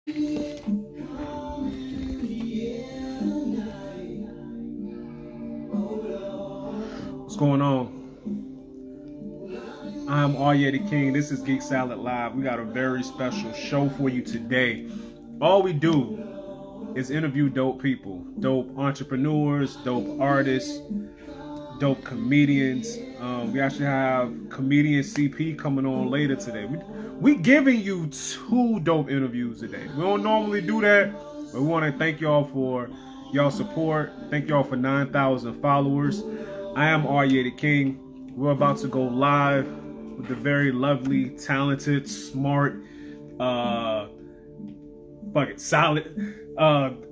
What's going on? I'm Arya the King. This is Geek Salad Live. We got a very special show for you today. All we do is interview dope people, dope entrepreneurs, dope artists, dope comedians. We actually have comedian CP coming on later today. We giving you two dope interviews today. We don't normally do that, but we want to thank y'all for y'all support. Thank y'all for 9,000 followers. I am Arya the King. We're about to go live with the very lovely, talented, smart, solid,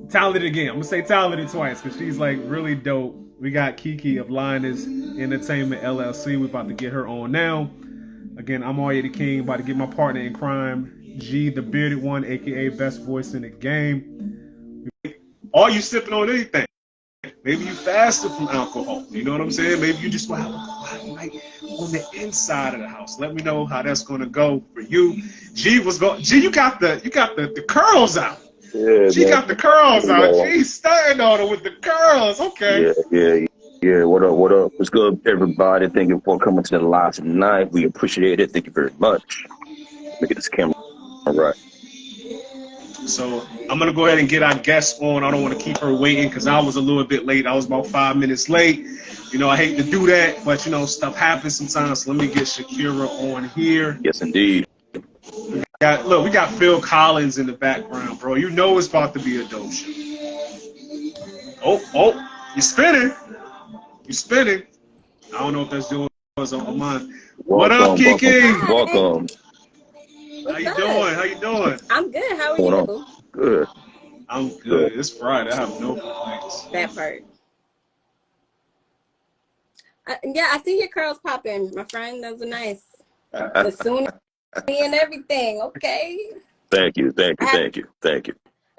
talented again. I'm gonna say talented twice because she's like really dope. We got Kiki of Linus Entertainment LLC. We're about to get her on now. Again, I'm Arya the King, about to get my partner in crime, G the Bearded One, aka best voice in the game. Are you sipping on anything? Maybe you fasted from alcohol. You know what I'm saying? Maybe you just want to have a quiet night on the inside of the house. Let me know how that's gonna go for you. G, you got the curls out. Yeah, She man. got the curls out. She's starting on her with the curls. Okay. Yeah. What up? What up? What's good, everybody? Thank you for coming to the live tonight. We appreciate it. Thank you very much. Let me get this camera right. So I'm gonna go ahead and get our guest on. I don't want to keep her waiting because I was a little bit late. I was about 5 minutes late. You know, I hate to do that, but you know, stuff happens sometimes. So let me get Shakira on here. Yes, indeed. We got Phil Collins in the background, bro. You know it's about to be a dope show. Oh, you're spinning. You're spinning. I don't know if that's doing what's on mine. What up, Kiki? Welcome. How you doing? I'm good. How are you? Good. I'm good. It's Friday. I have no complaints. That part. Yeah, I see your curls popping, my friend. Those are nice. The sooner and everything. Okay. Thank you. I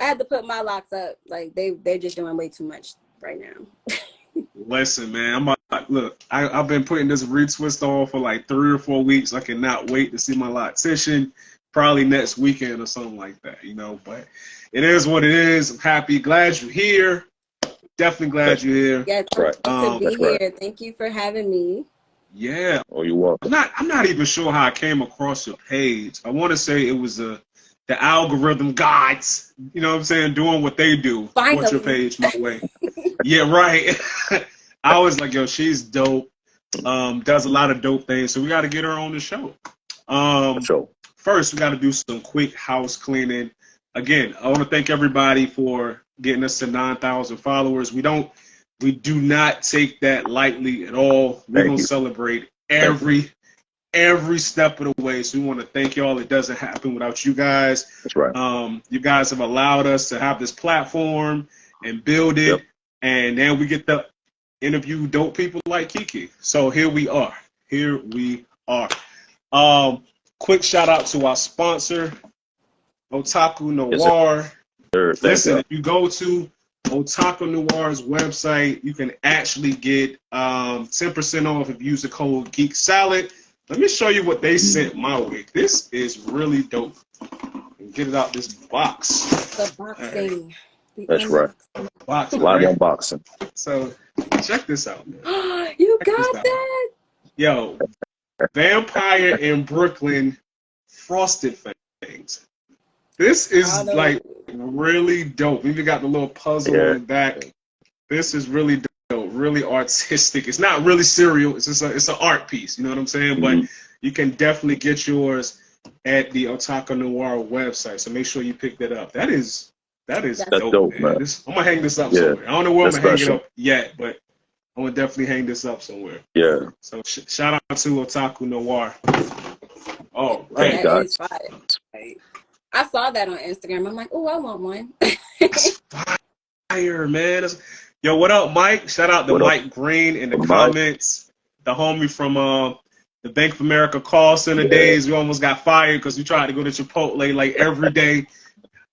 had to put my locks up. Like they're just doing way too much right now. Listen, man, I've been putting this retwist on for like 3 or 4 weeks. I cannot wait to see my loctician, probably next weekend or something like that, you know. But it is what it is. I'm happy, glad you're here. Definitely glad you're here. Yeah, right. To be here. Right. Thank you for having me. Yeah. Oh, you're welcome. I'm not even sure how I came across your page. I want to say it was the algorithm gods, you know what I'm saying, doing what they do. Finally. Put your page my way. Yeah, right. I was like, yo, she's dope. Does a lot of dope things, so we got to get her on the show. First, we got to do some quick house cleaning. Again, I want to thank everybody for getting us to 9,000 followers. We do not take that lightly at all. We're gonna celebrate every step of the way. So we want to thank y'all. It doesn't happen without you guys. That's right. You guys have allowed us to have this platform and build it. Yep. And then we get to interview dope people like Kiki. So here we are. Quick shout out to our sponsor, Otaku Noir. Yes, listen, if you go to Otaku Noir's website, you can actually get 10% off if you use the code Geek Salad. Let me show you what they sent my way. This is really dope. Get it out this box. The boxing. That's right. Boxing, live unboxing. So check this out, man. You got that? Yo, Vampire in Brooklyn frosted things. This is like really dope. We even got the little puzzle on the back. This is really dope, really artistic. It's not really cereal. It's just it's an art piece. You know what I'm saying? Mm-hmm. But you can definitely get yours at the Otaku Noir website. So make sure you pick that up. That's dope, man. I'm gonna hang this up somewhere. I don't know where I'm gonna hang it up yet, but I'm gonna definitely hang this up somewhere. Yeah. So shout out to Otaku Noir. Oh, right. That is fire. I saw that on Instagram. I'm like, oh, I want one. That's fire, man. Yo, what up, Mike? Shout out to Mike Green in the comments. The homie from the Bank of America call center days. We almost got fired because we tried to go to Chipotle like every day.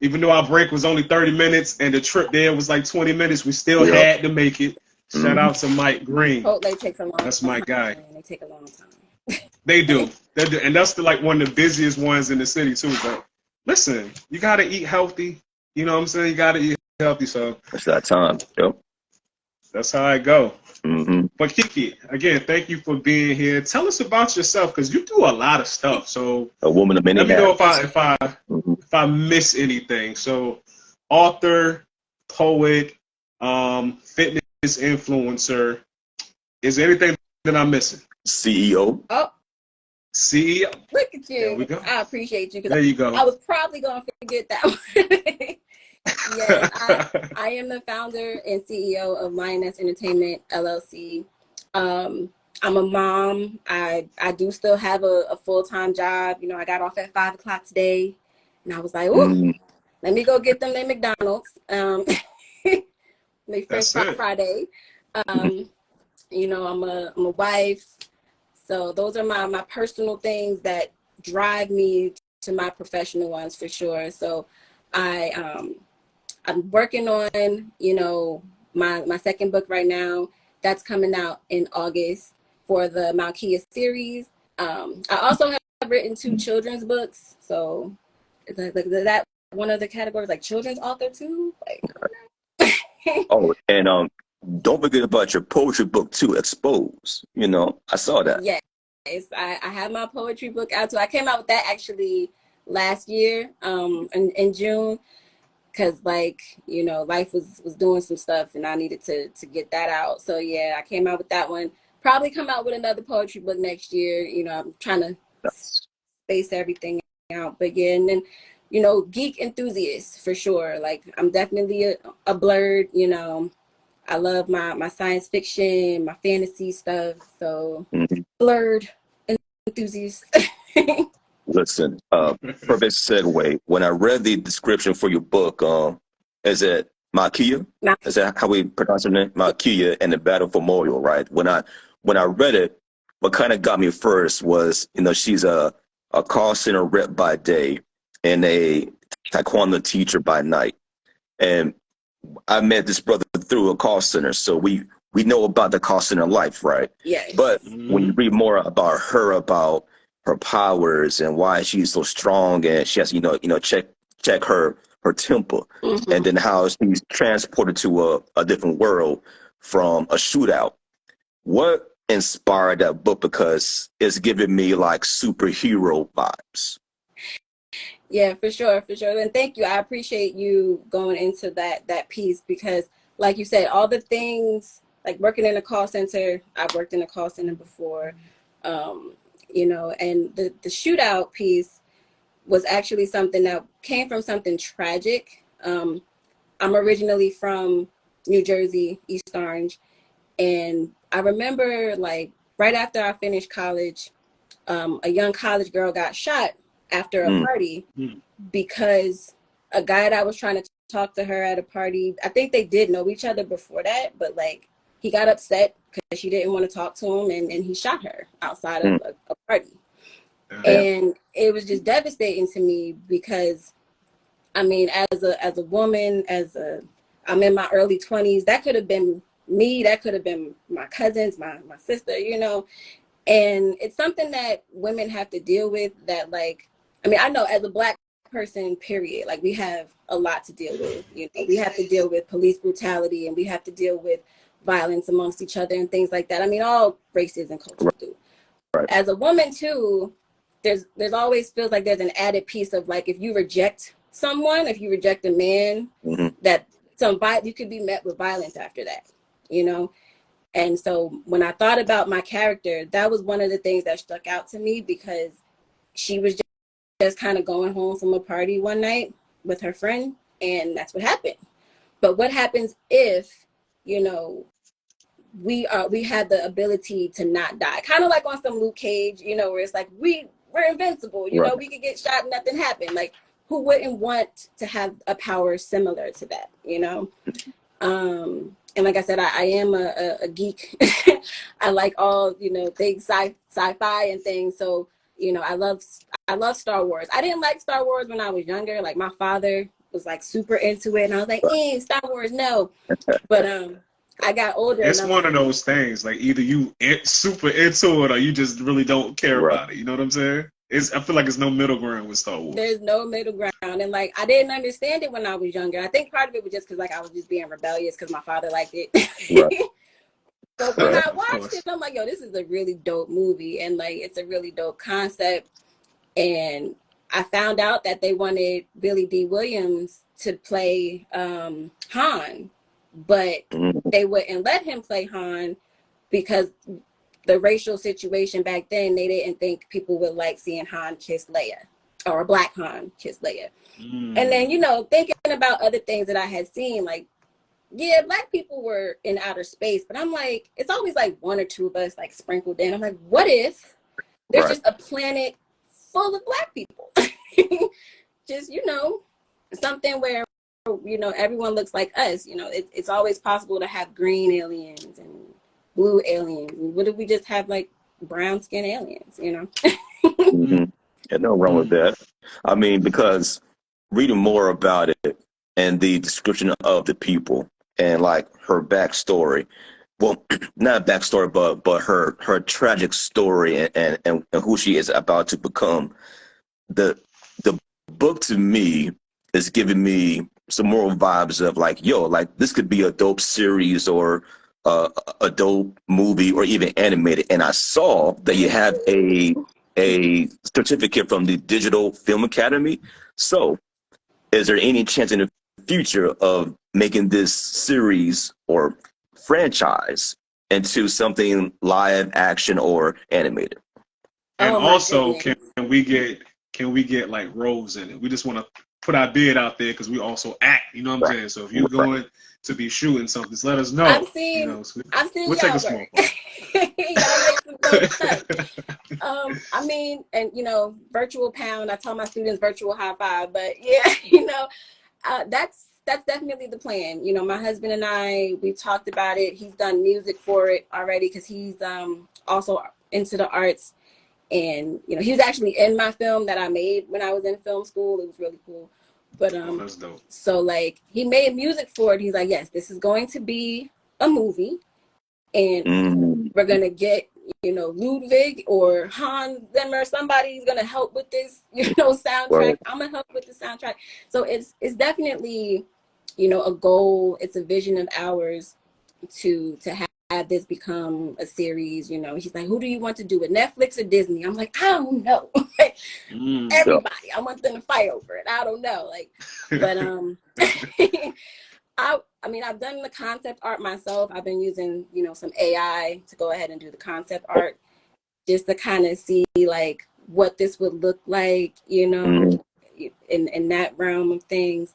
Even though our break was only 30 minutes and the trip there was like 20 minutes, we still had to make it. Shout out to Mike Green. Chipotle takes a long time. That's my guy. They take a long time. They do. And that's one of the busiest ones in the city too. But listen, you got to eat healthy. You know what I'm saying? You got to eat healthy. So It's that time. Yep. that's how I go. Mm-hmm. But Kiki, again, thank you for being here. Tell us about yourself because you do a lot of stuff. So A woman of many let me know if hats. Mm-hmm. if I miss anything. So author, poet, fitness influencer. Is there anything that I'm missing? CEO. Oh, CEO. look at There we you. go. I appreciate you because There you go. I was probably going to forget that one. Yes, I am the founder and CEO of Lioness Entertainment LLC. I'm a mom. I do still have a full-time job. You know, I got off at 5 o'clock today, and I was like, "Ooh, Mm, let me go get them their McDonald's." My French That's Fry it. Friday. Um, you know, I'm a wife. So those are my personal things that drive me to my professional ones for sure. So I I'm working on, you know, my second book right now. That's coming out in August for the Malkia series. I also have written 2 children's books. So that one of the categories, like children's author too. Like, oh, and don't forget about your poetry book too, Expose. You know, I saw that. yes, I have my poetry book out too. I came out with that actually last year, in June. Cause like, you know, life was doing some stuff and I needed to get that out. So yeah, I came out with that one. Probably come out with another poetry book next year. You know, I'm trying to space everything out. But yeah, and then, you know, geek enthusiast for sure. Like I'm definitely a blurred, you know. I love my science fiction, my fantasy stuff. So Mhm. blurred enthusiast. Listen, perfect segue. When I read the description for your book, is it Makia? Is that how we pronounce her name? Makia and the Battle for Moyo, right? When I read it, what kind of got me first was, you know, she's a call center rep by day and a taekwondo teacher by night. And I met this brother through a call center, so we know about the call center life, right? Yes. But when you Mhm. read more about her, about her powers and why she's so strong, and she has, check her temper, and Mm-hmm. then how she's transported to a different world from a shootout. What inspired that book? Because it's giving me like superhero vibes. Yeah, for sure, for sure. And thank you. I appreciate you going into that piece because like you said, all the things like working in a call center, I've worked in a call center before. Um, you know, and the shootout piece was actually something that came from something tragic. I'm originally from New Jersey, East Orange, and I remember like right after I finished college, a young college girl got shot after a Mm, party Mm. because a guy that was trying to talk to her at a party, I think they did know each other before that, but like he got upset because she didn't want to talk to him and he shot her outside of mm, a party. Damn. damn. And it was just devastating to me because I mean, as a woman, I'm in my early 20s, that could have been me, that could have been my cousins, my sister, you know. And it's something that women have to deal with that like I mean I know as a black person period like we have a lot to deal with, you know, we have to deal with police brutality and we have to deal with violence amongst each other and things like that. I mean all races and cultures Right, do. right. As a woman too, there's always feels like there's an added piece of like if you reject someone, if you reject a man, Mm-hmm. that you could be met with violence after that, you know. And so when I thought about my character, that was one of the things that stuck out to me because she was just kind of going home from a party one night with her friend, and that's what happened. But what happens if, you know, we had the ability to not die? Kind of like on some Luke Cage, you know, where it's like we're invincible, you know, Right. we could get shot and nothing happened. Like who wouldn't want to have a power similar to that, you know? And like I said, I am a geek. I like all, you know, things sci-fi and things. So, you know, I love Star Wars. I didn't like Star Wars when I was younger. Like my father was like super into it and I was like, Star Wars, no. But I got older and It's I'm one of like, those things. Like either you super into it or you just really don't care Right. about it. You know what I'm saying? I feel like there's no middle ground with Star Wars. There's no middle ground, and like I didn't understand it when I was younger. I think part of it was just because like I was just being rebellious because my father liked it. Right. But when Right. I watched it, I'm like, yo, this is a really dope movie, and like it's a really dope concept. And I found out that they wanted Billy D. Williams to play Han, but they wouldn't let him play Han because the racial situation back then, they didn't think people would like seeing Han kiss Leia, or a black Han kiss Leia. And then, you know, thinking about other things that I had seen, like, yeah, black people were in outer space, but I'm like, it's always like one or two of us like sprinkled in. I'm like, what if there's Right. just a planet full of black people? Just, you know, something where, you know, everyone looks like us. You know, it's always possible to have green aliens and blue aliens. What if we just have like brown skin aliens, you know? And no wrong with that. I mean, because reading more about it and the description of the people and like her backstory, well, not backstory, but her tragic story and who she is about to become. The the book to me is giving me some moral vibes of like, yo, like this could be a dope series or a dope movie or even animated. And I saw that you have a certificate from the Digital Film Academy. So, is there any chance in the future of making this series or franchise into something live action or animated? And Oh my also, goodness. can we get like roles in it? We just want to put our bid out there because we also act. You know what I'm saying? So if you're Right. going to be shooting something, just let us know. I've You seen know, so y'all we'll take a work. small part. Y'all make some dope stuff. I mean, and you know, virtual pound. I tell my students virtual high five, but yeah, you know, that's definitely the plan. You know, my husband and I, we've talked about it. He's done music for it already because he's also into the arts. And you know, he was actually in my film that I made when I was in film school. It was really cool. But Oh, that's dope. so like he made music for it. He's like, yes, this is going to be a movie, and we're gonna get, you know, Ludwig or Hans Zimmer. Somebody's gonna help with this, you know, soundtrack. Right. I'm gonna help with the soundtrack. So it's definitely, you know, a goal. It's a vision of ours to have this become a series. You know, he's like, who do you want to do it, Netflix or Disney? I'm like, I don't know. Everybody, I want them to fight over it. I don't know, like, but I mean, I've done the concept art myself. I've been using, you know, some AI to go ahead and do the concept art just to kind of see like what this would look like, you know, in that realm of things.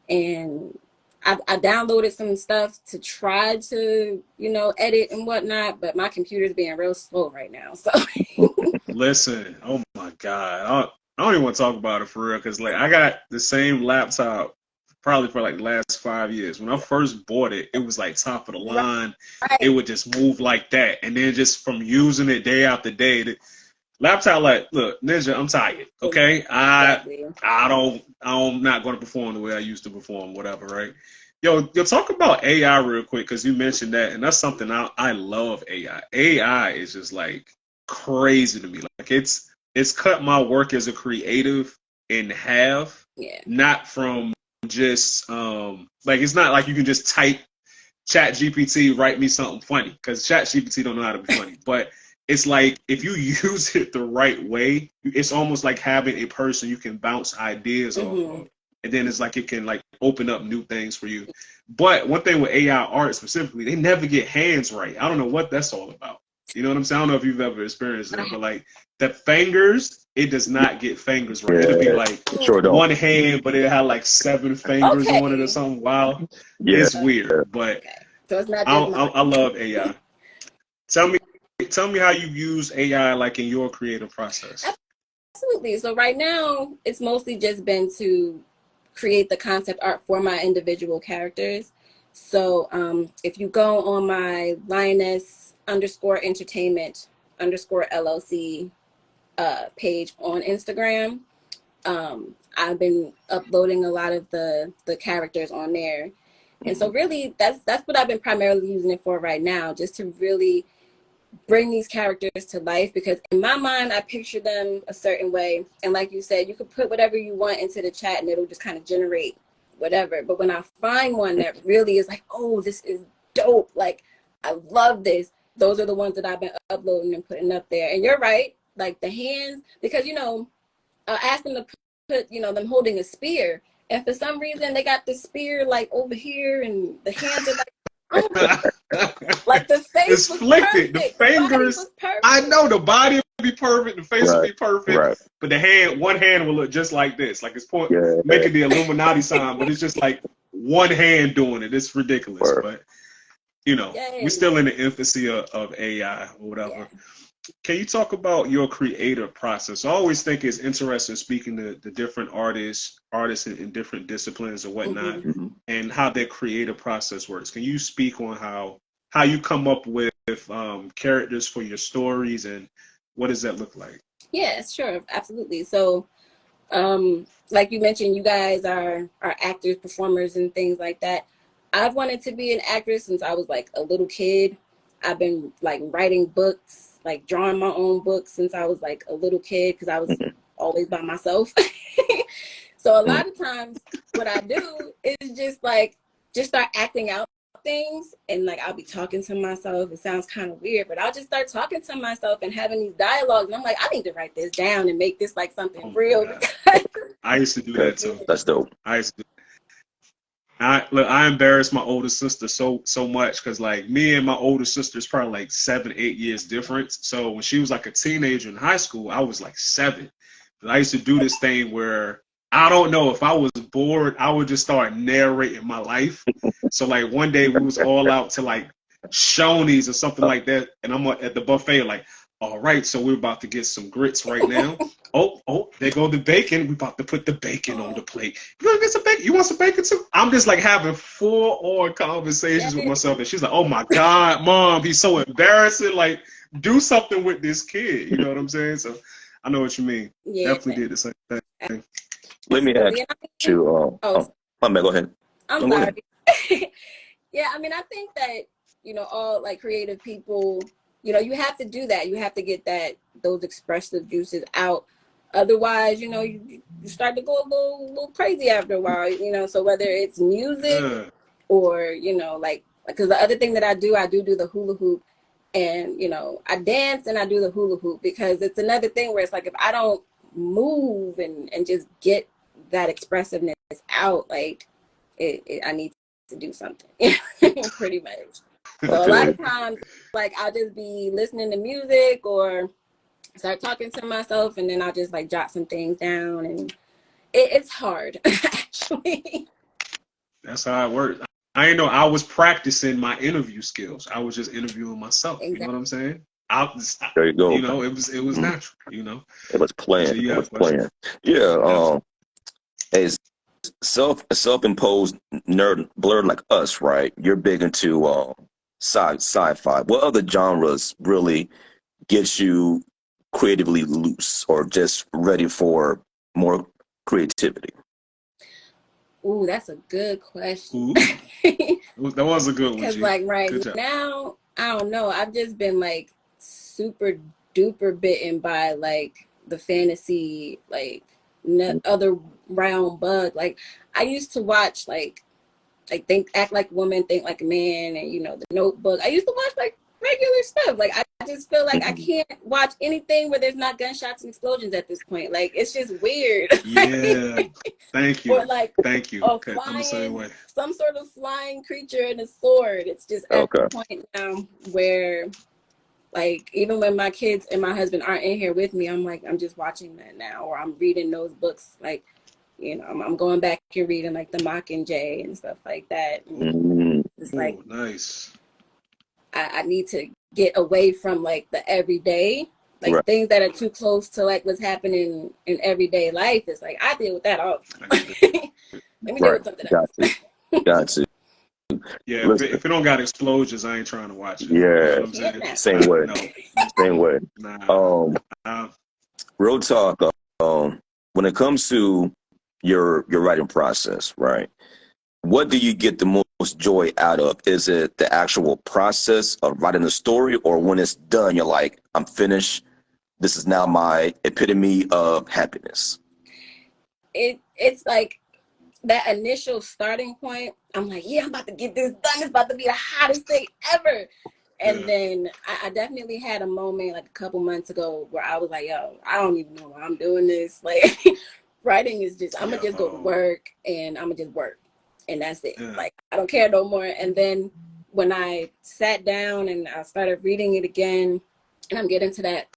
And I downloaded some stuff to try to, you know, edit and whatnot, but my computer's being real slow right now. So Listen, oh my God, I don't even want to talk about it for real because like I got the same laptop probably for like the last 5 years. When I first bought it, it was like top of the line. It right. would just move like that, and then just from using it day after day, the laptop like, look, Ninja, I'm tired. Okay, Exactly. I'm not going to perform the way I used to perform, whatever, right? Yo, talk about AI real quick because you mentioned that, and that's something I love. AI. AI is just like crazy to me. Like it's cut my work as a creative in half. Yeah. Not from just like it's not like you can just type Chat GPT write me something funny because Chat GPT don't know how to be funny, but it's like if you use it the right way, it's almost like having a person you can bounce ideas off of, and then it's like it can like open up new things for you. But one thing with AI art specifically, they never get hands right. I don't know what that's all about. You know what I'm saying? I don't know if you've ever experienced that, but like the fingers, it does not get fingers right. It'll be like Sure don't. one hand, but it had like 7 fingers on it or Okay. something wild. Yeah. It's weird, but Okay. So it's not just mine. I love AI. Tell me how you use AI like in your creative process. Absolutely. So right now, it's mostly just been to create the concept art for my individual characters. So if you go on my Lioness underscore entertainment underscore LLC page on Instagram, I've been uploading a lot of the characters on there. And so really that's what I've been primarily using it for right now, just to really bring these characters to life, because in my mind I picture them a certain way, and like you said, you could put whatever you want into the chat and it'll just kind of generate whatever. But when I find one that really is like, oh, this is dope, like I love this, those are the ones that I've been uploading and putting up there. And you're right, like the hands, because I asked them to put them holding a spear, and for some reason they got the spear like over here and the hands are like, oh, like the face it's was flicked. perfect. The fingers, was perfect. I know the body will be perfect, the face will be perfect, right. but the hand, one hand will look just like this, like it's making the Illuminati sign, but it's just like one hand doing it. It's ridiculous, but we're still in the infancy of AI or whatever. Yeah. Can you talk about your creative process? I always think it's interesting speaking to the different artists in different disciplines or whatnot, and how their creative process works. Can you speak on how you come up with characters for your stories, and what does that look like? Yeah, sure, absolutely. So, like you mentioned, you guys are actors, performers, and things like that. I've wanted to be an actress since I was like a little kid. I've been like writing books, like drawing my own books since I was like a little kid, because I was always by myself. So a lot of times what I do is just start acting out things, and like I'll be talking to myself. It sounds kind of weird, but I'll just start talking to myself and having these dialogues, and I'm like, I need to write this down and make this like something real. I used to do that too. That's dope. I used to. I embarrassed my older sister so much, because like me and my older sister is probably like 7-8 years difference. So when she was like a teenager in high school, I was like 7. I used to do this thing where, I don't know, if I was bored, I would just start narrating my life. So like one day we was all out to like Shoney's or something like that, and I'm at the buffet like, all right, so we're about to get some grits right now. Oh, there go the bacon. We're about to put the bacon on the plate. You want to get some bacon? You want some bacon too? I'm just like having full-on conversations with myself, and she's like, oh my God, Mom, he's so embarrassing. Like, do something with this kid. You know what I'm saying? So I know what you mean. Yeah, definitely did the same thing. Let me ask you. My man, go ahead. I'm sorry. Yeah, I mean, I think that all like creative people, you have to do that. You have to get those expressive juices out. Otherwise, you start to go a little crazy after a while. So whether it's music or like, because the other thing that I do the hula hoop, and I dance and I do the hula hoop, because it's another thing where it's like, if I don't move and just get that expressiveness out, like I need to do something. Pretty much. So a lot of times, like, I'll just be listening to music or start talking to myself, and then I'll just like jot some things down, and it's hard actually. That's how it works. I didn't know I was practicing my interview skills. I was just interviewing myself. Exactly. You know what I'm saying? There you go. It was natural. It was planned. So it was planned. Yeah. As self-imposed nerd blurred like us, right? You're big into sci-fi. What other genres really gets you creatively loose or just ready for more creativity? Ooh, that's a good question. That was a good one. Because like right now, I don't know. I've just been like super duper bitten by like the fantasy, like other round bug. Like I used to watch like Act Like a Woman, Think Like a Man, and The Notebook. I used to watch like regular stuff. Like I just feel like I can't watch anything where there's not gunshots and explosions at this point. Like it's just weird. Yeah. Thank you. Or like thank you. Okay, I'm the same way. Some sort of flying creature and a sword. It's just at the point now where like even when my kids and my husband aren't in here with me, I'm like, I'm just watching that now, or I'm reading those books. Like, I'm going back and reading like the Mockingjay and stuff like that. It's like nice. I need to get away from like the everyday, like things that are too close to like what's happening in everyday life. It's like I deal with that all. Let me deal with something else. Got you. Yeah, if it don't got explosions, I ain't trying to watch it. Yeah, you know same way. Same way. Nah. Real talk. When it comes to your writing process, right? What do you get the joy out of? Is it the actual process of writing the story, or when it's done, you're like, I'm finished. This is now my epitome of happiness? It's like that initial starting point. I'm like, yeah, I'm about to get this done. It's about to be the hottest thing ever. And then I definitely had a moment like a couple months ago where I was like, yo, I don't even know why I'm doing this. Like, writing is just, I'm going to just go to work and I'm going to just work. And that's it. Like, I don't care no more. And then when I sat down and I started reading it again, and I'm getting to that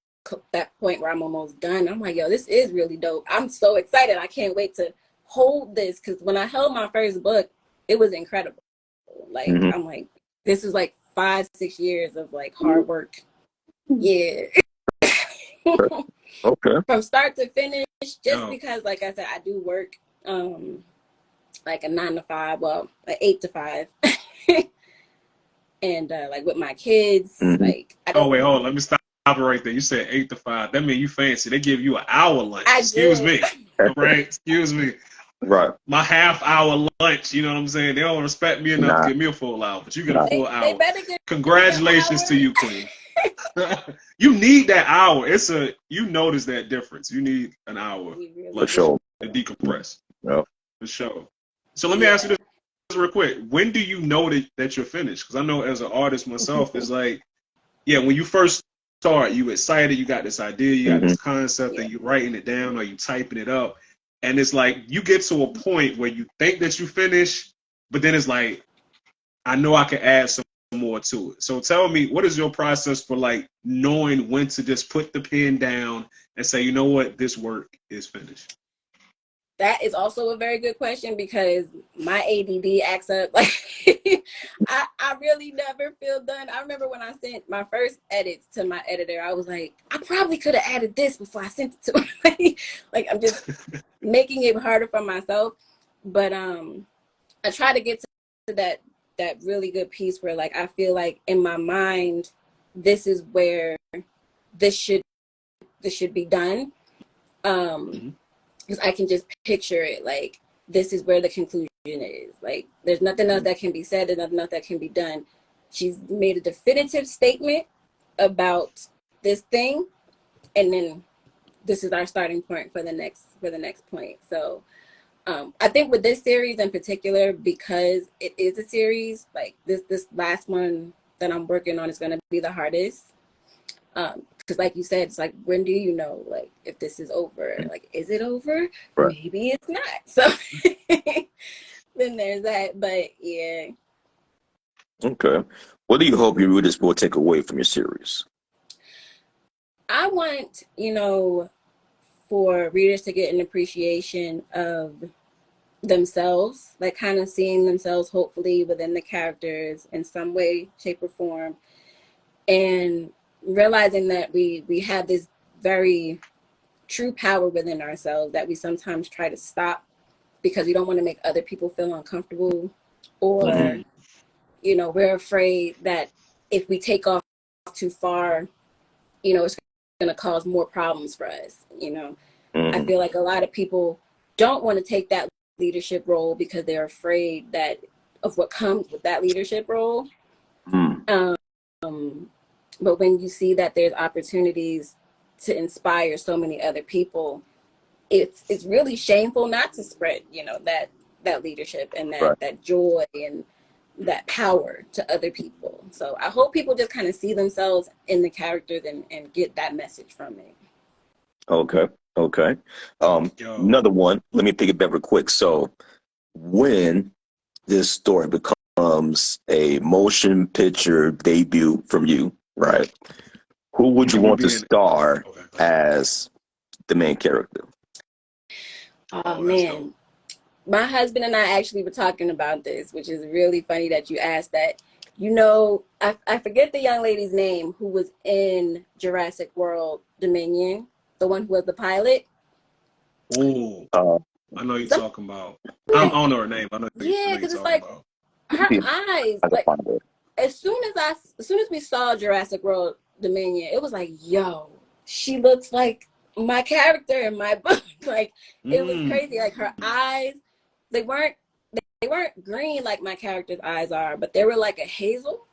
point where I'm almost done, I'm like, yo, this is really dope. I'm so excited. I can't wait to hold this, because when I held my first book, it was incredible. Like, I'm like, this is like 5-6 years of like hard work. Yeah. Okay. From start to finish, just because, like I said, I do work like a 9 to 5, well, an 8 to 5. And like with my kids, like I don't. Oh wait, hold on. Let me stop it right there. You said 8 to 5. That means you fancy. They give you an hour lunch. Excuse me. Right? Excuse me. Right. My half-hour lunch. You know what I'm saying? They don't respect me enough to give me a full hour, but you get a full hour. Congratulations to you, Queen. You need that hour. You notice that difference. You need an hour for sure to decompress. Yeah. For sure. So let me ask you this real quick. When do you know that you're finished? Because I know as an artist myself, it's like, when you first start, you excited, you got this idea, you got this concept, and you're writing it down or you typing it up. And it's like you get to a point where you think that you finish, but then it's like, I know I can add some more to it. So tell me, what is your process for like knowing when to just put the pen down and say, you know what, this work is finished? That is also a very good question, because my ADD acts up. Like, I really never feel done. I remember when I sent my first edits to my editor, I was like, I probably could have added this before I sent it to him. Like, I'm just making it harder for myself. But I try to get to that really good piece where, like, I feel like in my mind, this is where this should be done. Because I can just picture it, like, this is where the conclusion is. Like, there's nothing else that can be said, there's nothing else that can be done. She's made a definitive statement about this thing, and then this is our starting point for the next point. So I think with this series in particular, because it is a series, like this last one that I'm working on is going to be the hardest. Because like you said, it's like, when do you know, like, if this is over? Like, is it over? Right. Maybe it's not. So then there's that. But yeah. Okay. What do you hope your readers will take away from your series? I want, for readers to get an appreciation of themselves, like kind of seeing themselves hopefully within the characters in some way, shape, or form, and realizing that we have this very true power within ourselves that we sometimes try to stop because we don't want to make other people feel uncomfortable, or we're afraid that if we take off too far, it's going to cause more problems for us. I feel like a lot of people don't want to take that leadership role because they're afraid of what comes with that leadership role. But when you see that there's opportunities to inspire so many other people, it's really shameful not to spread, that leadership and that joy and that power to other people. So I hope people just kind of see themselves in the characters and get that message from it. Okay. Another one. Let me pick it back real quick. So when this story becomes a motion picture debut from you, right? Who would you want to star as the main character? Oh man, my husband and I actually were talking about this, which is really funny that you asked that. I forget the young lady's name who was in Jurassic World Dominion, the one who was the pilot. Oh, I know you're talking about. I don't know her name. I know because it's like about. Her eyes, like, as soon as we saw Jurassic World Dominion, it was like, yo, she looks like my character in my book. Like, it was crazy. Like, her eyes, they weren't green like my character's eyes are, but they were like a hazel.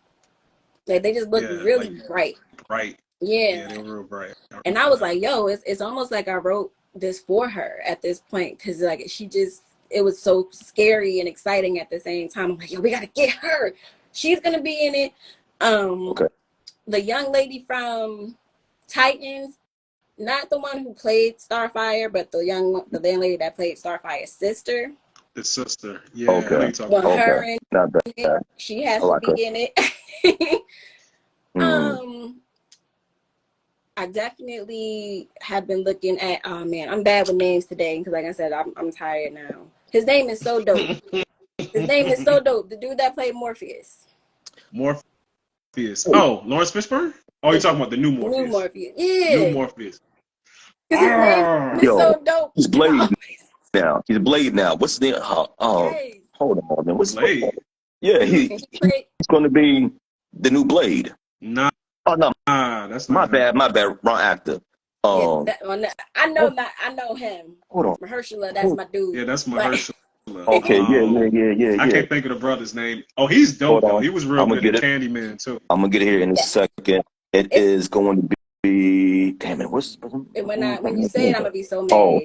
Like they just looked really like bright. Bright. Yeah. Yeah, they were real bright. And I was like, yo, it's almost like I wrote this for her at this point, because like it was so scary and exciting at the same time. I'm like, yo, we gotta get her. She's gonna be in it. Okay. The young lady from Titans, not the one who played Starfire, but the young lady that played Starfire's sister. The sister. Yeah. Okay. I know you're talking about. Her in Not bad. it, she has like to be in it. Mm. I definitely have been looking at, oh man, I'm bad with names today because like I said, I'm tired now. His name is so dope. His name is so dope. The dude that played Morpheus. Morpheus. Oh, Lawrence Fishburne? Oh, you're talking about the new Morpheus. New Morpheus. Yeah. New Morpheus. Because his name is so dope. He's Blade now. He's Blade now. What's the name? Yes. Hold on, man. What's Blade? Yeah, he's going to be the new Blade. Nah. Oh no, that's my not bad. My bad. Wrong actor. I know him. Hold on. Mahershala, that's my dude. Yeah, that's Mahershala. Okay, yeah. I can't think of the brother's name. Oh, he's dope though. He was real good in Candyman too. I'm gonna get it here in a second. It is going to be. Damn it! What's when you say it, I'm gonna be so mad. Oh,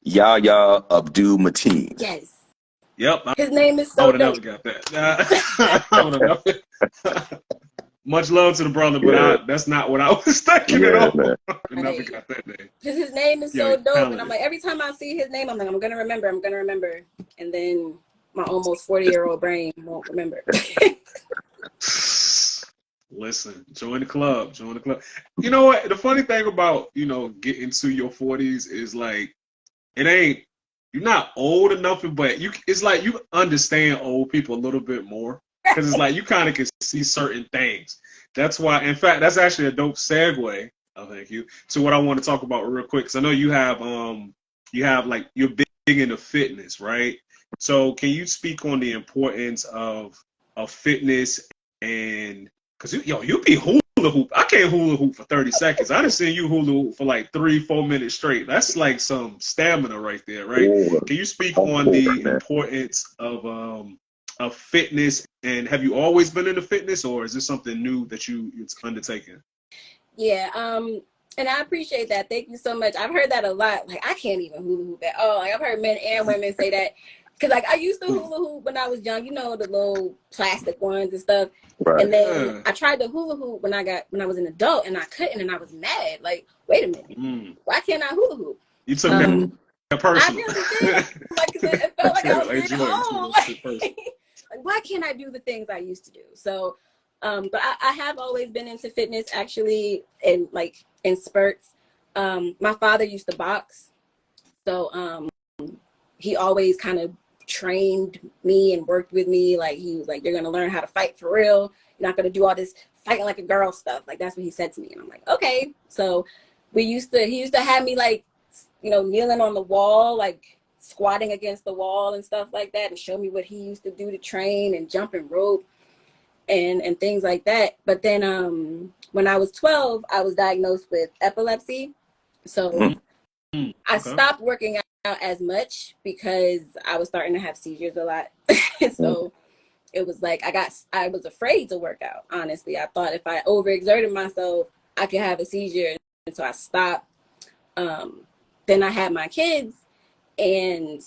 Yahya Abdul Mateen. Yes. Yep. His name is so I would have dope. never got that. I would have never. Much love to the brother, but that's not what I was thinking at all. I never got that name. Because his name is so dope, and I'm like, every time I see his name, I'm like, I'm gonna remember, and then my almost 40-year-old brain won't remember. Listen, join the club. You know what? The funny thing about getting to your 40s is like you're not old enough, but it's like you understand old people a little bit more. Because it's like you kind of can see certain things. That's why, in fact, that's actually a dope segue. Oh, thank you. To what I want to talk about real quick. Because I know you have like you're big into fitness, right? So can you speak on the importance of fitness and because you be hula hoop. I can't hula hoop for 30 seconds. I done seen you hula hoop for like 3-4 minutes straight. That's like some stamina right there, right? Can you speak on the importance of fitness, and have you always been into fitness, or is this something new that it's undertaken? Yeah, and I appreciate that. Thank you so much. I've heard that a lot. Like I can't even hula hoop at all. Like I've heard men and women say that. Cause like I used to hula hoop when I was young, the little plastic ones and stuff. Right. And then I tried to hula hoop when I was an adult, and I couldn't, and I was mad. Like, wait a minute, why can't I hula hoop? You took that personal. I really did. Like, it felt like I was getting old. Like, why can't I do the things I used to do? So, but I have always been into fitness, actually, in spurts. My father used to box, so he always kind of trained me and worked with me. Like he was like, you're gonna learn how to fight for real. You're not gonna do all this fighting like a girl stuff. Like that's what he said to me, and I'm like, okay. So he used to have me like, kneeling on the wall, like squatting against the wall and stuff like that, and show me what he used to do to train and jumping rope and things like that. But then when I was 12, I was diagnosed with epilepsy. So I stopped working out as much because I was starting to have seizures a lot. So it was like I was afraid to work out, honestly. I thought if I overexerted myself, I could have a seizure. And so I stopped. Then I had my kids, and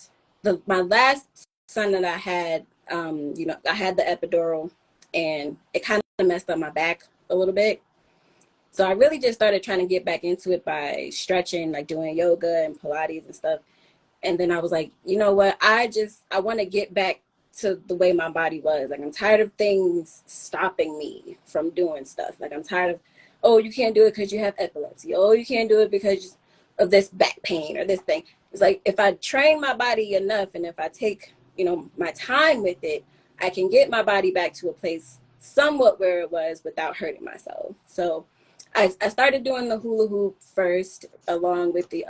my last son that I had, I had the epidural, and it kind of messed up my back a little bit. So I really just started trying to get back into it by stretching, like doing yoga and Pilates and stuff. And then I was like, you know what? I want to get back to the way my body was. Like, I'm tired of things stopping me from doing stuff. Like, I'm tired of, oh, you can't do it because you have epilepsy. Oh, you can't do it because of this back pain or this thing. It's like, if I train my body enough and if I take, my time with it, I can get my body back to a place somewhat where it was without hurting myself. So I started doing the hula hoop first, along with the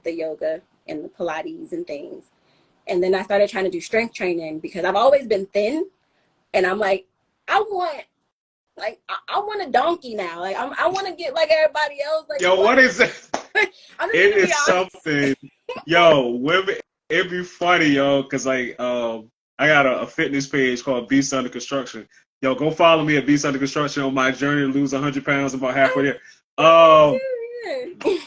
yoga and the Pilates and things. And then I started trying to do strength training because I've always been thin, and I'm like, I want a donkey now. Like I want to get like everybody else. Like, yo, what is it? It is something. Yo, women, it'd be funny, yo, because like I got a fitness page called Beast Under Construction. Yo, go follow me at Beast Under Construction on my journey to lose 100 pounds. I'm about halfway there. Um,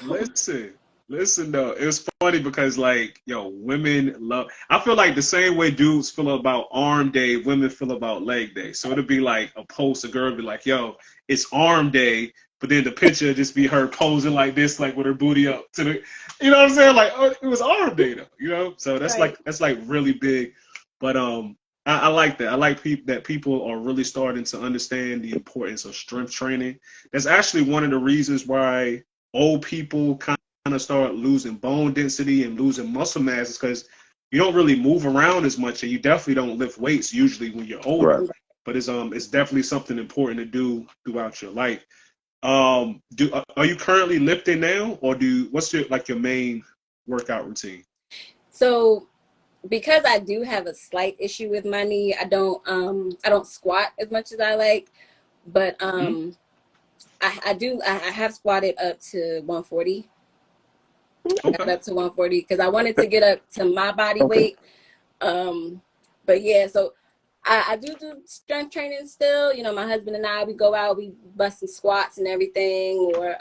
listen, listen though, it was funny because like, yo, women love. I feel like the same way dudes feel about arm day, women feel about leg day. So it'll be like a post, a girl be like, yo, it's arm day, but then the picture just be her posing like this, like with her booty up to the, you know what I'm saying? Like, oh, it was arm day though, you know. So Right. that's like really big, but I like that. I like that people are really starting to understand the importance of strength training. That's actually one of the reasons why old people kind of start losing bone density and losing muscle mass is because you don't really move around as much, and you definitely don't lift weights usually when you're older. Right. But it's definitely something important to do throughout your life. Do Are you currently lifting now, or what's your main workout routine? So because I do have a slight issue with my knee, I don't squat as much as I like, but Mm-hmm. I have squatted up to 140. I got Okay. up to 140 because I wanted to get up to my body Okay. weight. But yeah, so I do strength training still. You know, my husband and I, we go out, we bust some squats and everything, or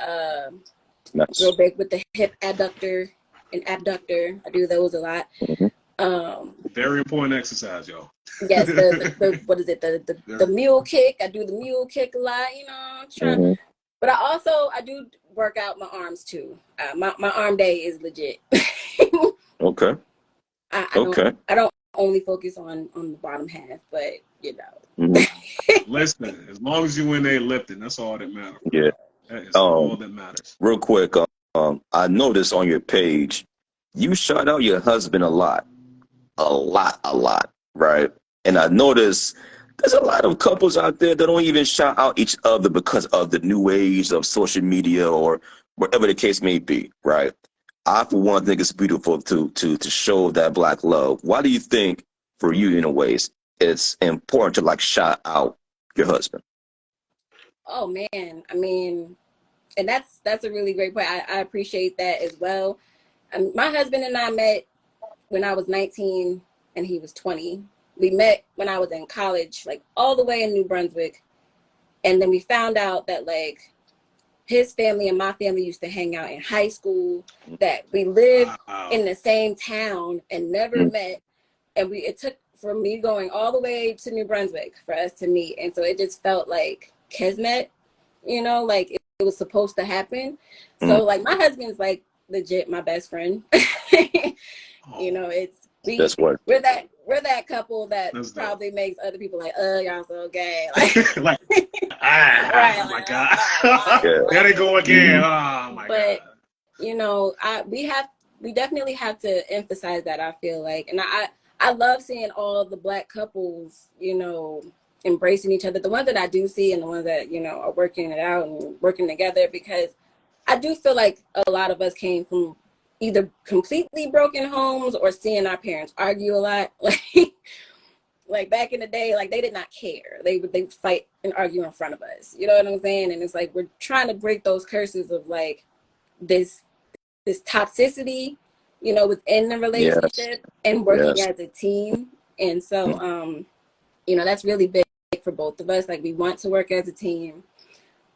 Nice. real big with the hip adductor and abductor. I do those a lot. Mm-hmm. Um, Very important exercise, y'all. yes, the what is it? The mule kick. I do the mule kick a lot. You know, trying. Mm-hmm. But I do work out my arms too. My arm day is legit. Okay. I don't Okay. I don't only focus on the bottom half, but you Mm-hmm. know. Listen, as long as you in there lifting, that's all that matters, bro. Yeah. That is all that matters. Real quick, I noticed on your page, you shout out your husband a lot, right? And I noticed there's a lot of couples out there that don't even shout out each other because of the new age of social media or whatever the case may be, right? I, for one, think it's beautiful to show that black love. Why do you think, for you, in a ways, it's important to like shout out your husband? Oh man, I mean, and that's a really great point. I appreciate that as well. My husband and I met when I was 19 and he was 20. We met when I was in college, like all the way in New Brunswick, and then we found out that like his family and my family used to hang out in high school, that we lived Wow. in the same town and never met. And it took for me going all the way to New Brunswick for us to meet. And so it just felt like kismet, you know, like it was supposed to happen. Mm-hmm. So like my husband's like legit my best friend. You Oh, know, it's That's what. we're that couple that that's dope. probably makes other people like, y'all so gay. Like Like, right, oh my like God. Yeah. why? There they go again. Mm-hmm. Oh my God. But you know, we definitely have to emphasize that. I feel like, and I love seeing all the black couples, you know, embracing each other. The ones that I do see, and the ones that you know are working it out and working together, because I do feel like a lot of us came from either completely broken homes or seeing our parents argue a lot. Like back in the day, like they did not care. They would fight and argue in front of us. You know what I'm saying? And it's like we're trying to break those curses of like this this toxicity, you know, within the Yes. relationship and working Yes. as a team. And so, you know, that's really big for both of us. Like we want to work as a team.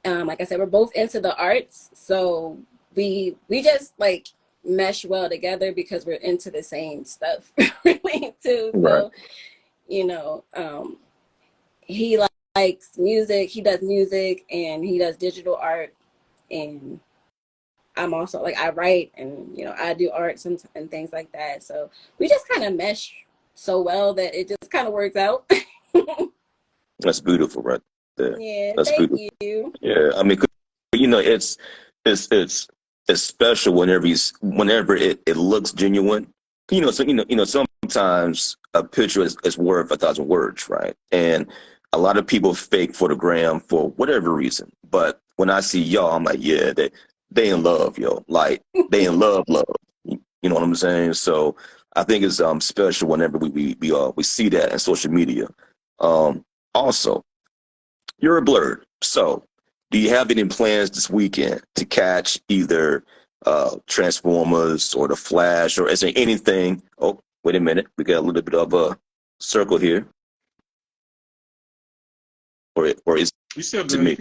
Like I said, we're both into the arts, so we just like mesh well together because we're into the same stuff really too. Right. So, you know, he likes music, he does music and he does digital art, and I'm also like I write and you know I do art and things like that. So we just kind of mesh so well that it just kind of works out. That's beautiful, right there. Yeah, That's thank beautiful. you. Yeah, I mean, 'cause, you know, it's it's it's special whenever whenever it looks genuine. So sometimes a picture is worth 1,000 words, right? And a lot of people fake for the gram for whatever reason. But when I see y'all, I'm like, yeah, they in love, yo. Like they in love, love. You know what I'm saying? So I think it's special whenever we see that in social media. Also, you're a blurred. So, do you have any plans this weekend to catch either Transformers or The Flash, or is there anything? Oh, wait a minute, we got a little bit of circle here, or is You still it good. me?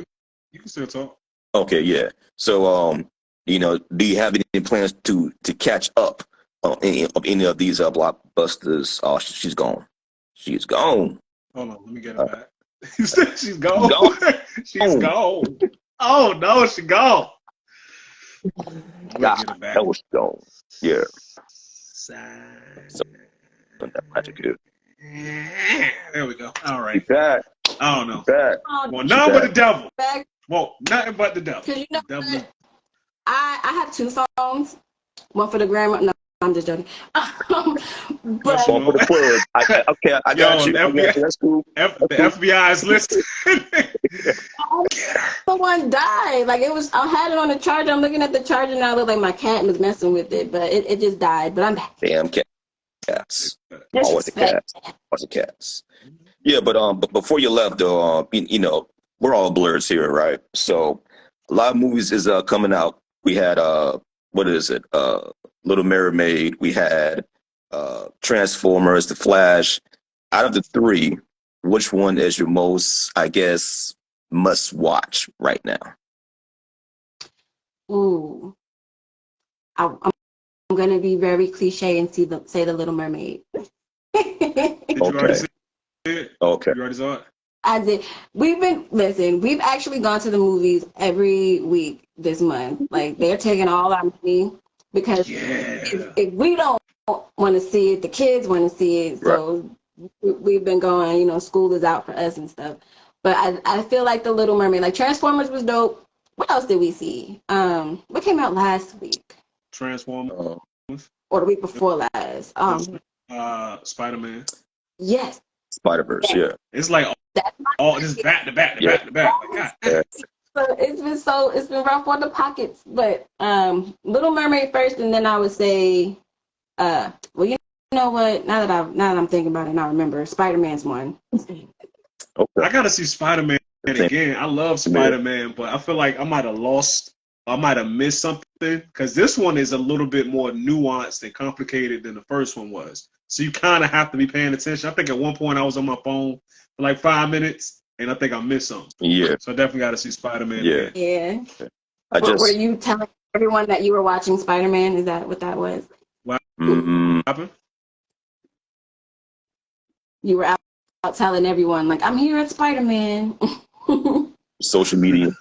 You can still talk. Okay, yeah. So, do you have any plans to catch up on any of these blockbusters? Oh, she's gone. She's gone. Hold on, let me get it back. You said she's gone. Gone. She's gone. Oh no, she gone. God, Get it back. that was gone. Yeah. Sign. So, that magic here. There we go. All right. She's back. I don't know. Back. Well, none but the devil. Back. Well, nothing but the devil. Because you know, The devil. I have two phones. One for the grandma. No, I'm just joking. But One for the plug. I got you. That's cool. The FBI is listening. Someone died. Like it was. I had it on the charger. I'm looking at the charger now. It looked like my cat was messing with it, but it just died. But I'm back. Damn cats. Always the cats. Always the cats. Yeah, but before you left though, we're all blurs here, right? So a lot of movies is coming out. We had what is it? Little Mermaid. We had Transformers, The Flash. Out of the three, which one is your most, I guess, must watch right now? Ooh, I'm gonna be very cliche and say the Little Mermaid. Did you already see it? Okay. You already saw it? I did. We've actually gone to the movies every week this month. Like they're taking all our money because if we don't want to see it, the kids want to see it. So we've been going, school is out for us and stuff. But I feel like the Little Mermaid, like Transformers was dope. What else did we see? What came out last week? Transformers. Or the week before last. Spider-Man. Yes. Spider-Verse, yeah. It's like all just back to back to back to back. Like, God. So it's been rough on the pockets. But Little Mermaid first, and then I would say, well, you know what? Now that I'm thinking about it, I remember Spider-Man's one. Okay. I gotta see Spider-Man again. I love Spider-Man, but I feel like I might have missed something because this one is a little bit more nuanced and complicated than the first one was. So you kind of have to be paying attention. I think at one point I was on my phone for like 5 minutes, and I think I missed something. Yeah. So I definitely got to see Spider-Man. Yeah. Yeah. Were you telling everyone that you were watching Spider-Man? Is that what that was? What happened? You were out telling everyone, like, I'm here at Spider-Man. Social media.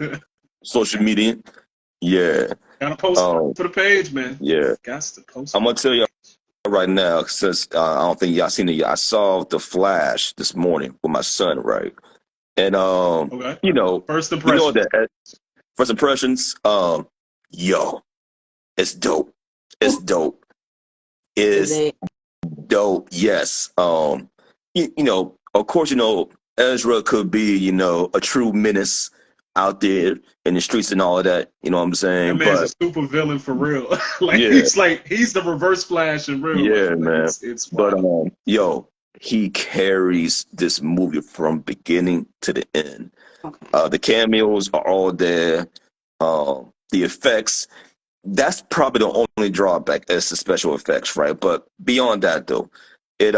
Yeah. Gotta post for the page, man. Yeah. Got to post. I'm gonna tell you right now, since I don't think y'all seen it yet. I saw The Flash this morning with my son, right? And first impressions. First impressions, it's dope. It's dope. It's dope. Yes. Of course, Ezra could be, a true menace out there in the streets and all of that. You know what I'm saying? That man's a super villain for real. He's the reverse Flash in real. Yeah, man. It's but he carries this movie from beginning to the end. Okay. The cameos are all there. The effects, that's probably the only drawback is the special effects, right? But beyond that, though, it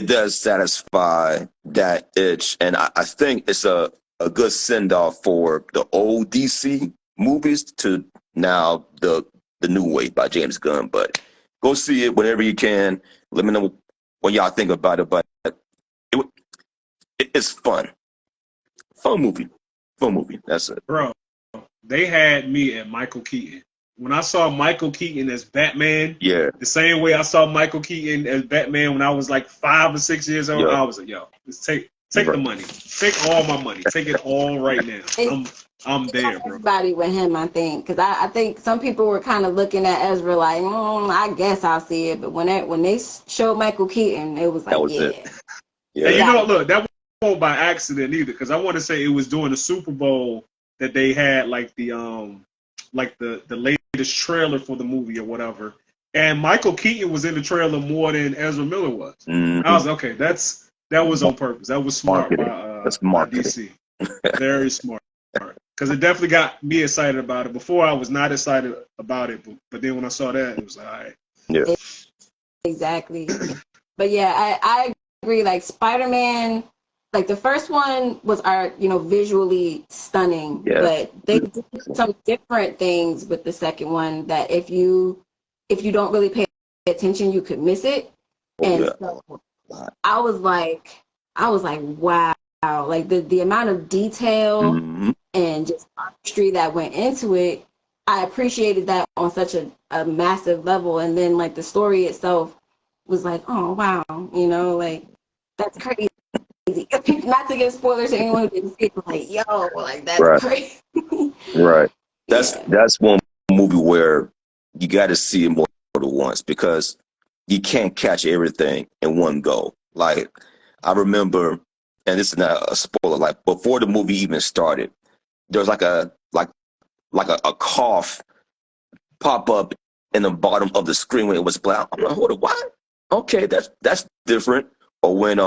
does satisfy that itch, and I think it's a good send-off for the old DC movies to now the new wave by James Gunn. But go see it whenever you can. Let me know what y'all think about it. But it's fun. Fun movie. That's it. Bro, they had me at Michael Keaton. When I saw Michael Keaton as Batman, the same way I saw Michael Keaton as Batman when I was like 5 or 6 years old, I was like, let's take the money. Take all my money. Take it all right now. I'm there, bro. Everybody with him, I think. Because I think some people were kind of looking at Ezra like, I guess I'll see it. But when they showed Michael Keaton, it was like, it. Yeah. And look, that wasn't by accident either. Because I want to say it was during the Super Bowl that they had like the latest trailer for the movie or whatever. And Michael Keaton was in the trailer more than Ezra Miller was. Mm-hmm. I was okay. That was on purpose. That was smart That's by DC. Very smart. Because it definitely got me excited about it. Before I was not excited about it, but then when I saw that, it was like, all right. Yeah. Exactly. But yeah, I agree. Like Spider-Man, like the first one was visually stunning, Yeah. but they did some different things with the second one that if you don't really pay attention, you could miss it. Oh, And yeah. so I was like, wow, like the amount of detail Mm-hmm. and just artistry that went into it, I appreciated that on such a massive level. And then like the story itself was like, oh wow, like that's crazy. Not to give spoilers to anyone who didn't see it, but like, yo, like that's Right. crazy. Right. Yeah. That's one movie where you got to see it more than once because you can't catch everything in one go. Like I remember, and this is not a spoiler. Like before the movie even started, there was like a cough pop up in the bottom of the screen when it was black. I'm like, hold on, what? Okay, that's different. Or when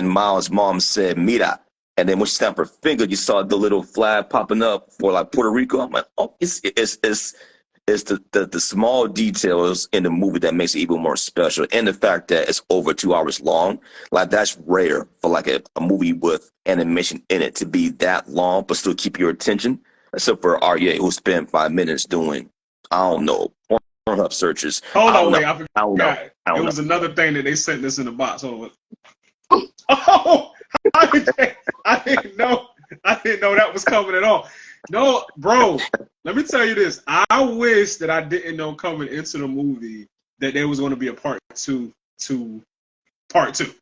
Miles' mom said "Mira," and then when she snapped her finger, you saw the little flag popping up for like Puerto Rico. I'm like, oh, it's the small details in the movie that makes it even more special, and the fact that it's over 2 hours long. Like that's rare for like a movie with animation in it to be that long, but still keep your attention. Except for Arya, who spent 5 minutes doing, I don't know, Pornhub searches. Hold I don't on, know. wait, I I don't know. forgot. I It don't know. was another thing that they sent this in the box. Hold on. Oh, I didn't know that was coming at all. No, bro, let me tell you this. I wish that I didn't know coming into the movie that there was going to be a part two to part two.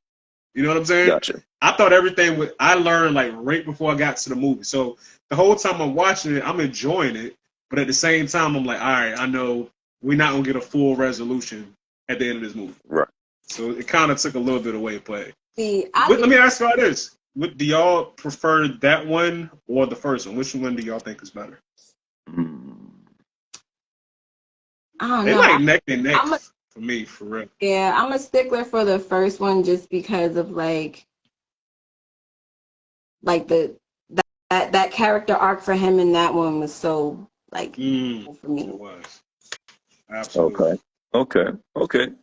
You know what I'm saying? Gotcha. I thought I learned like right before I got to the movie. So the whole time I'm watching it, I'm enjoying it. But at the same time, I'm like, all right, I know we're not going to get a full resolution at the end of this movie. Right. So it kind of took a little bit away. But See, let me ask y'all this. Do y'all prefer that one or the first one? Which one do y'all think is better? I don't They know. like neck and neck for me, for real. Yeah, I'm a stickler for the first one just because of like that character arc for him in that one was so like for me. It was. Absolutely. Okay.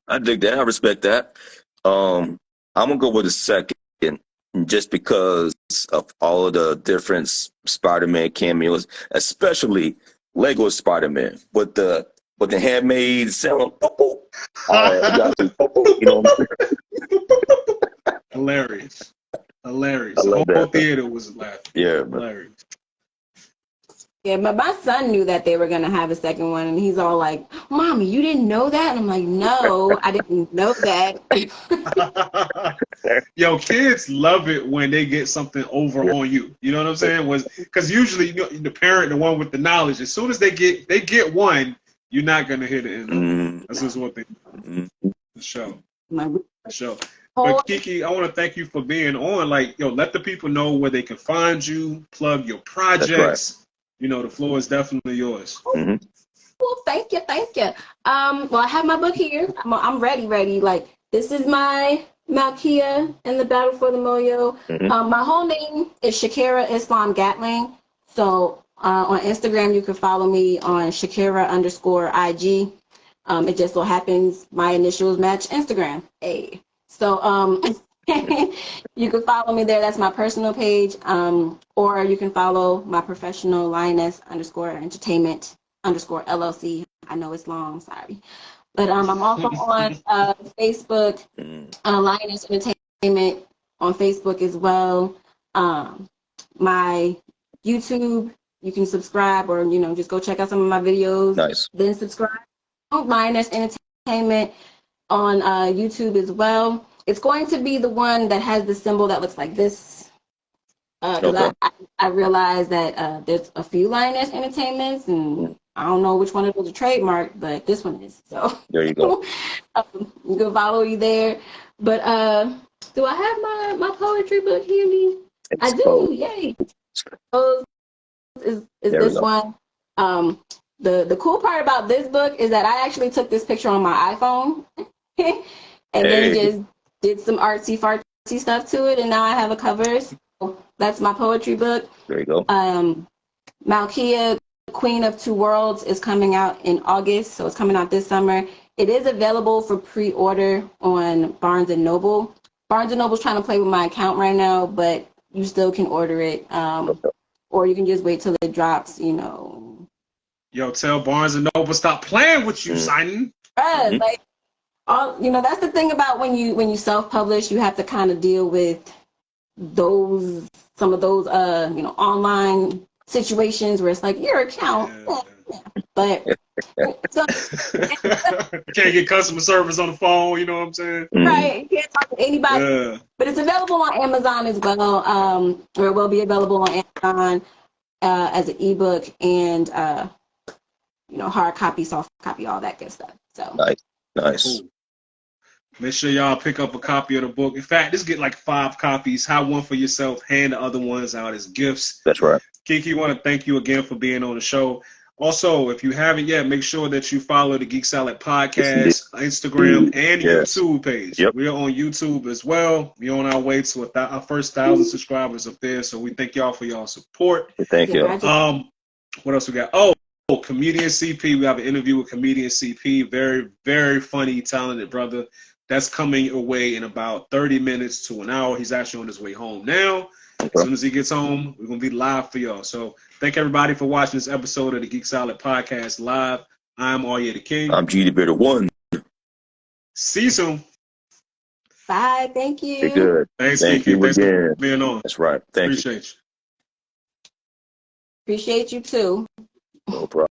I dig that. I respect that. I'm gonna go with the second, just because of all of the different Spider-Man cameos, especially Lego Spider-Man with the handmade sound. You know what I'm saying? Hilarious. I The love whole that. theater was laughing. Yeah, Hilarious. Yeah, but my son knew that they were gonna have a second one, and he's all like, "Mommy, you didn't know that?" And I'm like, "No, I didn't know that." Yo, kids love it when they get something over yeah. on you. You know what I'm saying? Because usually the parent, the one with the knowledge, as soon as they get one, you're not gonna hit it. That's just one thing. The show. The show. But Kiki, I want to thank you for being on. Like, yo, let the people know where they can find you, plug your projects. That's right. You know, the floor is definitely yours. Well, thank you. Well, I have my book here. I'm ready. Like, this is my Malkia and the Battle for the Moyo. My whole name is Shakira Islam Gatling. So on Instagram, you can follow me on Shakira_IG. It just so happens my initials match Instagram. Hey. So you can follow me there. That's my personal page. Or you can follow my professional Lioness_Entertainment_LLC. I know it's long, sorry. But I'm also on Facebook, Lioness Entertainment on Facebook as well. My YouTube, you can subscribe or, just go check out some of my videos. Nice. Then subscribe. Lioness Entertainment on YouTube as well. It's going to be the one that has the symbol that looks like this. Because I realized that there's a few Lioness Entertainments, and I don't know which one it was a trademark, but this one is. So there you go. You can follow me there. But do I have my poetry book handy? I do. Yay! So is this one? The cool part about this book is that I actually took this picture on my iPhone and then just did some artsy fartsy stuff to it, and now I have a cover. So that's my poetry book. There you go. Malkia, Queen of Two Worlds, is coming out in August, so it's coming out this summer. It is available for pre-order on Barnes & Noble. Barnes & Noble's trying to play with my account right now, but you still can order it. Or you can just wait till it drops, you know. Yo, tell Barnes and Noble stop playing with you, Simon. Like you know, that's the thing about when you self-publish, you have to kind of deal with some of those you know, online situations where it's like your account, but so, can't get customer service on the phone, you know what I'm saying? Right, you can't talk to anybody. But it's available on Amazon as well, or it will be available on Amazon as an ebook and you know, hard copy, soft copy, all that good stuff. So nice. Cool. Make sure y'all pick up a copy of the book. In fact, just get like 5 copies. Have one for yourself. Hand the other ones out as gifts. That's right. Kiki, want to thank you again for being on the show. Also, if you haven't yet, make sure that you follow the Geek Salad Podcast, Instagram, and YouTube page. Yep. We're on YouTube as well. We're on our way to our first 1,000 subscribers up there. So we thank y'all for y'all support. Thank you. What else we got? Oh, Comedian CP. We have an interview with Comedian CP. Very, very funny, talented brother. That's coming away in about 30 minutes to an hour. He's actually on his way home now. Okay. As soon as he gets home, we're going to be live for y'all. So thank everybody for watching this episode of the Geek Salad Podcast live. I'm Arya the King. I'm GD Better One. See you soon. Bye. Thank you. You're good. Thanks, Thank Kiki. you Thanks again. for being on. That's right. Thank you. Appreciate you. Appreciate you too. No problem.